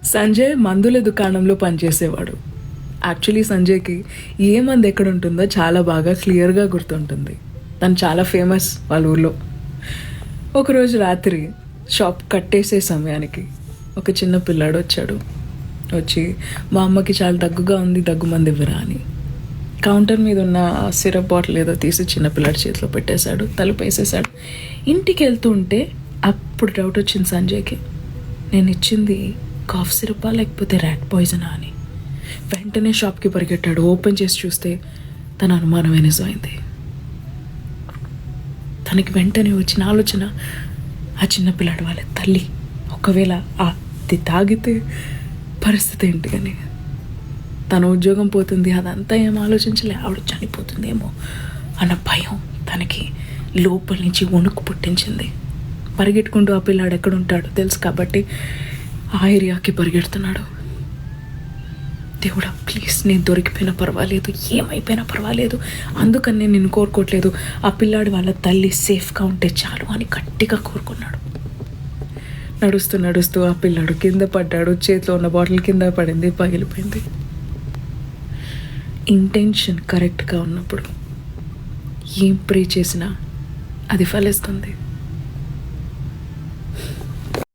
సంజయ్ మందుల దుకాణంలో పనిచేసేవాడు. యాక్చువల్లీ సంజయ్కి ఏ మందు ఎక్కడ ఉంటుందో చాలా బాగా క్లియర్గా గుర్తుంటుంది. తను చాలా ఫేమస్ వాళ్ళ ఊర్లో. ఒకరోజు రాత్రి షాప్ కట్టేసే సమయానికి ఒక చిన్న పిల్లాడు వచ్చి మా అమ్మకి చాలా దగ్గుగా ఉంది, దగ్గు మంది ఇవ్వరా అని కౌంటర్ మీద ఉన్న సిరప్ బాటిల్ ఏదో తీసి చిన్నపిల్లాడి చేతిలో పెట్టేశాడు, తలుపు వేసేసాడు. ఇంటికి వెళ్తూ ఉంటే అప్పుడు డౌట్ వచ్చింది సంజయ్కి, నేను ఇచ్చింది కాఫ్ సిరపా లేకపోతే ర్యాట్ పాయిజనా అని. వెంటనే షాప్కి పరిగెట్టాడు. ఓపెన్ చేసి చూస్తే తన అనుమానమే నిజమైంది. తనకి వెంటనే వచ్చిన ఆలోచన, ఆ చిన్నపిల్లాడు వాళ్ళ తల్లి. ఒకవేళ అది తాగితే పరిస్థితి ఏంటి అని. తన ఉద్యోగం పోతుంది, అదంతా ఏం ఆలోచించలే, ఆవిడ చనిపోతుందేమో అన్న భయం తనకి లోపల నుంచి వణుకు పుట్టించింది. పరిగెట్టుకుంటూ ఆ పిల్లాడు ఎక్కడ ఉంటాడో తెలుసు కాబట్టి ఆ ఏరియాకి పరిగెడుతున్నాడు. దేవుడా ప్లీజ్, నేను దొరికిపోయినా పర్వాలేదు, ఏమైపోయినా పర్వాలేదు, అందుకని నేను నిన్ను కోరుకోవట్లేదు, ఆ పిల్లాడు వాళ్ళ తల్లి సేఫ్గా ఉంటే చాలు అని గట్టిగా కోరుకున్నాడు. నడుస్తూ ఆ పిల్లాడు కింద పడ్డాడు. చేతిలో ఉన్న బాటిల్ కింద పడింది, పగిలిపోయింది. ఇంటెన్షన్ కరెక్ట్గా ఉన్నప్పుడు ఏం ప్రే చేసినా అది ఫలిస్తుంది.